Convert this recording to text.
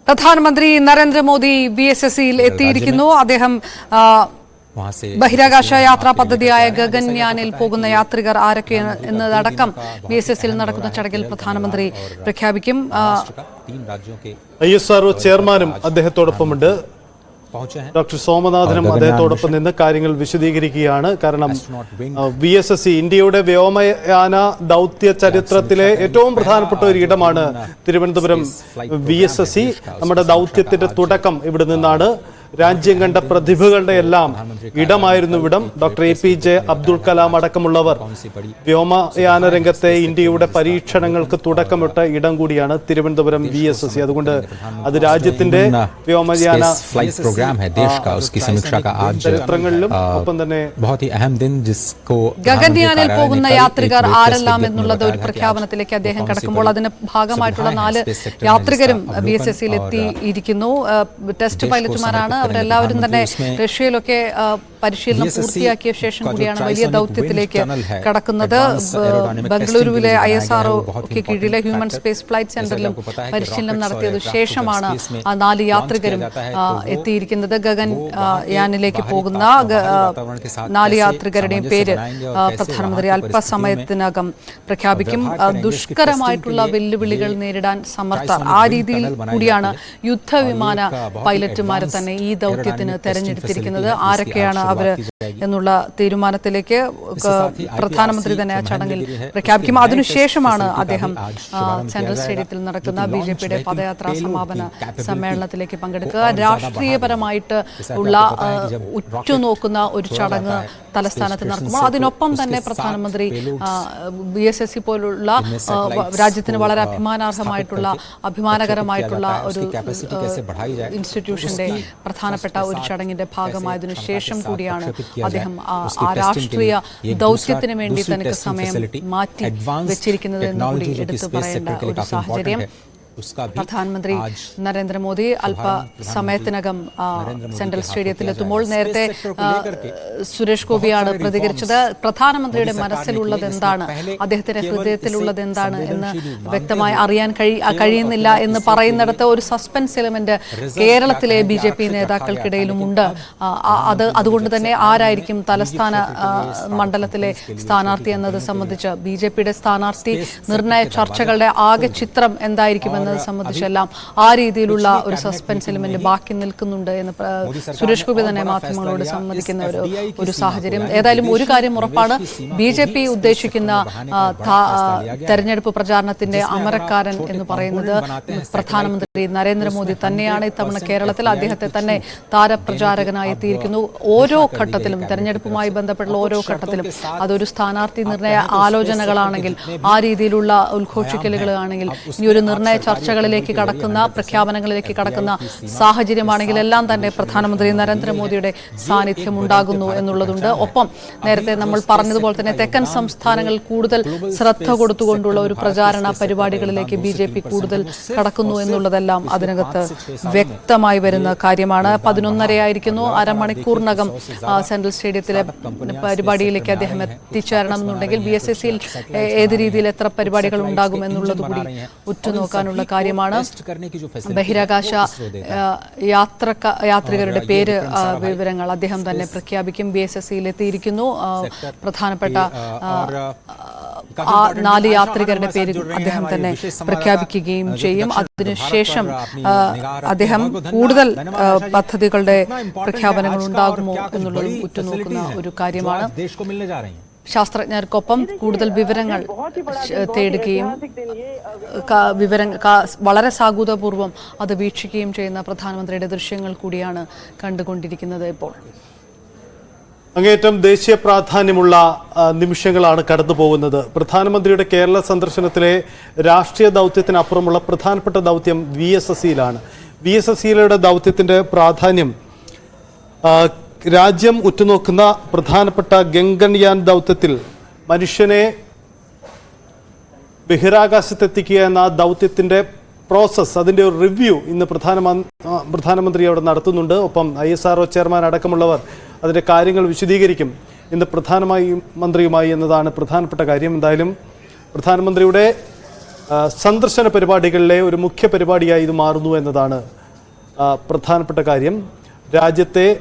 പ്രധാനമന്ത്രി നരേന്ദ്രമോദി BSSയിൽ എത്തിയിരിക്കുന്നു. അദ്ദേഹം ബഹിരാകാശ യാത്രാ പദ്ധതിയായ ഗഗൻയാനിൽ പോകുന്ന യാത്രികർ ആരൊക്കെ എന്നതടക്കം BSSയിൽ നടക്കുന്ന ചടങ്ങിൽ പ്രധാനമന്ത്രി പ്രഖ്യാപിക്കും. ISRO ചെയർമാനും അദ്ദേഹത്തോടൊപ്പമുണ്ട്. ഡോക്ടർ സോമനാഥനും അദ്ദേഹത്തോടൊപ്പം നിന്ന് കാര്യങ്ങൾ വിശദീകരിക്കുകയാണ്. കാരണം BSS ഇന്ത്യയുടെ വ്യോമയാന ദൗത്യ ചരിത്രത്തിലെ ഏറ്റവും പ്രധാനപ്പെട്ട ഒരു ഇടമാണ് തിരുവനന്തപുരം BSS. നമ്മുടെ ദൗത്യത്തിന്റെ തുടക്കം ഇവിടെ നിന്നാണ്. രാജ്യം കണ്ട പ്രതിഭകളുടെ എല്ലാം ഇടമായിരുന്നു ഇവിടം. ഡോക്ടർ APJ അബ്ദുൽ കലാം അടക്കമുള്ളവർ വ്യോമയാന രംഗത്തെ ഇന്ത്യയുടെ പരീക്ഷണങ്ങൾക്ക് തുടക്കമിട്ട ഇടം കൂടിയാണ് തിരുവനന്തപുരം BSS. അതുകൊണ്ട് അത് രാജ്യത്തിന്റെ വ്യോമയാന ചരിത്രങ്ങളിലും ഒപ്പം തന്നെ ഗഗൻയാനിൽ പോകുന്ന യാത്രികർ ആരെല്ലാം എന്നുള്ളത് ഒരു പ്രഖ്യാപനത്തിലേക്ക് അദ്ദേഹം കടക്കുമ്പോൾ അതിന് ഭാഗമായിട്ടുള്ള 4 യാത്രികരും BSSയിൽ എത്തിയിരിക്കുന്നു. ടെസ്റ്റ് പൈലറ്റുമാരാണ്. അവരെല്ലാവരും തന്നെ റഷ്യയിലൊക്കെ പരിശീലനം പൂർത്തിയാക്കിയ ശേഷം കൂടിയാണ് വലിയ ദൗത്യത്തിലേക്ക് കടക്കുന്നത്. ബംഗളൂരുവിലെ ISRO കീഴിലെ ഹ്യൂമൻ സ്പേസ് ഫ്ലൈറ്റ് സെന്ററിലും പരിശീലനം നടത്തിയതിനു ശേഷമാണ് ആ 4 യാത്രികരും എത്തിയിരിക്കുന്നത്. ഗഗൻയാനിലേക്ക് പോകുന്ന 4 യാത്രികരുടെയും പേര് പ്രധാനമന്ത്രി അല്പസമയത്തിനകം പ്രഖ്യാപിക്കും. ദുഷ്കരമായിട്ടുള്ള വെല്ലുവിളികൾ നേരിടാൻ സമർത്ഥർ, ആ രീതിയിൽ കൂടിയാണ് യുദ്ധവിമാന പൈലറ്റുമാരെ തന്നെ ഈ ദൗത്യത്തിന് തെരഞ്ഞെടുത്തിരിക്കുന്നത്. ആരൊക്കെയാണ് അവര് എന്നുള്ള തീരുമാനത്തിലേക്ക് പ്രധാനമന്ത്രി തന്നെ ആ ചടങ്ങിൽ പ്രഖ്യാപിക്കും. അതിനുശേഷമാണ് അദ്ദേഹം സെൻട്രൽ സ്റ്റേഡിയത്തിൽ നടക്കുന്ന BJPയുടെ പദയാത്രാ സമാപന സമ്മേളനത്തിലേക്ക് പങ്കെടുക്കുക. രാഷ്ട്രീയപരമായിട്ട് ഉള്ള ഉറ്റുനോക്കുന്ന ഒരു ചടങ്ങ് തലസ്ഥാനത്ത് നടക്കുമ്പോൾ അതിനൊപ്പം തന്നെ പ്രധാനമന്ത്രി BSS പോലുള്ള രാജ്യത്തിന് വളരെ അഭിമാനകരമായിട്ടുള്ള ഒരു ഇൻസ്റ്റിറ്റ്യൂഷന്റെ പ്രധാനപ്പെട്ട ഒരു ചടങ്ങിന്റെ ഭാഗമായതിനു ശേഷം കൂടിയാണ് അദ്ദേഹം ആ രാഷ്ട്രീയ ദൗത്യത്തിന് വേണ്ടി തനിക്ക് സമയം മാറ്റി വെച്ചിരിക്കുന്നത് എന്ന് കൂടി എടുത്തു പറയേണ്ട ഒരു സാഹചര്യം. പ്രധാനമന്ത്രി നരേന്ദ്രമോദി അല്പസമയത്തിനകം സെൻട്രൽ സ്റ്റേഡിയത്തിലെത്തുമ്പോൾ നേരത്തെ സുരേഷ് ഗോപിയാണ് പ്രതികരിച്ചത്. പ്രധാനമന്ത്രിയുടെ മനസ്സിലുള്ളത് എന്താണ്, അദ്ദേഹത്തിന്റെ ഹൃദയത്തിലുള്ളത് എന്താണ് എന്ന് വ്യക്തമായി അറിയാൻ കഴിയുന്നില്ല എന്ന് പറയുന്നിടത്ത് ഒരു സസ്പെൻസ് എലമെന്റ് കേരളത്തിലെ BJP നേതാക്കൾക്കിടയിലുമുണ്ട്. അതുകൊണ്ട് തന്നെ ആരായിരിക്കും തലസ്ഥാന മണ്ഡലത്തിലെ സ്ഥാനാർത്ഥി എന്നത് സംബന്ധിച്ച് BJPയുടെ സ്ഥാനാർത്ഥി നിർണയ ചർച്ചകളുടെ ആകെ ചിത്രം എന്തായിരിക്കുമെന്ന് സംബന്ധിച്ചെല്ലാം ആ രീതിയിലുള്ള ഒരു സസ്പെൻസ് എലിമെന്റ് ബാക്കി നിൽക്കുന്നുണ്ട് എന്ന് സുരേഷ് ഗോപി തന്നെ മാധ്യമങ്ങളോട് സമ്മതിക്കുന്ന ഒരു സാഹചര്യം. ഏതായാലും ഒരു കാര്യം ഉറപ്പാണ്, BJP ഉദ്ദേശിക്കുന്ന തെരഞ്ഞെടുപ്പ് പ്രചാരണത്തിന്റെ അമരക്കാരൻ എന്ന് പറയുന്നത് പ്രധാനമന്ത്രി നരേന്ദ്രമോദി തന്നെയാണ്. ഇത്തവണ കേരളത്തിൽ അദ്ദേഹത്തെ തന്നെ താരപ്രചാരകനായി എത്തിയിരിക്കുന്നു. ഓരോ ഘട്ടത്തിലും തെരഞ്ഞെടുപ്പുമായി ബന്ധപ്പെട്ടുള്ള ഓരോ ഘട്ടത്തിലും അതൊരു സ്ഥാനാർത്ഥി നിർണയ ആലോചനകളാണെങ്കിൽ, ആ രീതിയിലുള്ള ഉദ്ഘോഷിക്കലുകളാണെങ്കിൽ, ഇനി ഒരു നിർണയ ചർച്ചകളിലേക്ക് കടക്കുന്ന പ്രഖ്യാപനങ്ങളിലേക്ക് കടക്കുന്ന സാഹചര്യമാണെങ്കിൽ എല്ലാം തന്നെ പ്രധാനമന്ത്രി നരേന്ദ്രമോദിയുടെ സാന്നിധ്യം ഉണ്ടാകുന്നു എന്നുള്ളതുണ്ട്. ഒപ്പം നേരത്തെ നമ്മൾ പറഞ്ഞതുപോലെ തന്നെ തെക്കൻ സംസ്ഥാനങ്ങളിൽ കൂടുതൽ ശ്രദ്ധ കൊടുത്തുകൊണ്ടുള്ള ഒരു പ്രചാരണ പരിപാടികളിലേക്ക് BJP കൂടുതൽ കടക്കുന്നു എന്നുള്ളതെല്ലാം അതിനകത്ത് വ്യക്തമായി വരുന്ന കാര്യമാണ്. 11:30 അരമണിക്കൂറിനകം സെൻട്രൽ സ്റ്റേഡിയത്തിലെ പരിപാടിയിലേക്ക് അദ്ദേഹം എത്തിച്ചേരണമെന്നുണ്ടെങ്കിൽ BSSയിൽ ഏത് രീതിയിൽ എത്ര പരിപാടികൾ ഉണ്ടാകും എന്നുള്ളത് കൂടി ഉറ്റുനോക്കാനുള്ള കാര്യമാണ്. ബഹിരാകാശ യാത്രികരുടെ പേര് വിവരങ്ങൾ അദ്ദേഹം തന്നെ പ്രഖ്യാപിക്കും. BSSയിൽ എത്തിയിരിക്കുന്നു. പ്രധാനപ്പെട്ട 4 യാത്രികരുടെ പേര് അദ്ദേഹം തന്നെ പ്രഖ്യാപിക്കുകയും ചെയ്യും. അതിനുശേഷം അദ്ദേഹം കൂടുതൽ പദ്ധതികളുടെ പ്രഖ്യാപനങ്ങൾ ഉണ്ടാകുമോ എന്നുള്ളതും ഉറ്റുനോക്കുന്ന ഒരു കാര്യമാണ്. ശാസ്ത്രജ്ഞർക്കൊപ്പം കൂടുതൽ വിവരങ്ങൾ തേടുകയും വളരെ സാഹൂതപൂർവ്വം അത് വീക്ഷിക്കുകയും ചെയ്യുന്ന പ്രധാനമന്ത്രിയുടെ ദൃശ്യങ്ങൾ കൂടിയാണ് കണ്ടുകൊണ്ടിരിക്കുന്നത്. ഇപ്പോൾ അങ്ങേറ്റം ദേശീയ പ്രാധാന്യമുള്ള നിമിഷങ്ങളാണ് കടന്നു പോകുന്നത്. പ്രധാനമന്ത്രിയുടെ കേരള സന്ദർശനത്തിലെ രാഷ്ട്രീയ ദൗത്യത്തിനപ്പുറമുള്ള പ്രധാനപ്പെട്ട ദൗത്യം VSSയിലാണ്. VSSയുടെ ദൗത്യത്തിന്റെ പ്രാധാന്യം രാജ്യം ഉറ്റുനോക്കുന്ന പ്രധാനപ്പെട്ട ഗഗൻയാൻ ദൗത്യത്തിൽ മനുഷ്യനെ ബഹിരാകാശത്തെത്തിക്കുക എന്ന ദൗത്യത്തിന്റെ പ്രോസസ്, അതിന്റെ ഒരു റിവ്യൂ ഇന്ന് പ്രധാനമന്ത്രി അവിടെ നടത്തുന്നുണ്ട്. ഒപ്പം ISRO ചെയർമാൻ അടക്കമുള്ളവർ അതിന്റെ കാര്യങ്ങൾ വിശദീകരിക്കും ഇന്ന് പ്രധാനമന്ത്രിയുമായി എന്നതാണ് പ്രധാനപ്പെട്ട കാര്യം. എന്തായാലും പ്രധാനമന്ത്രിയുടെ സന്ദർശന പരിപാടികളിലെ ഒരു മുഖ്യ പരിപാടിയായി ഇത് മാറുന്നു എന്നതാണ് പ്രധാനപ്പെട്ട കാര്യം. രാജ്യത്തെ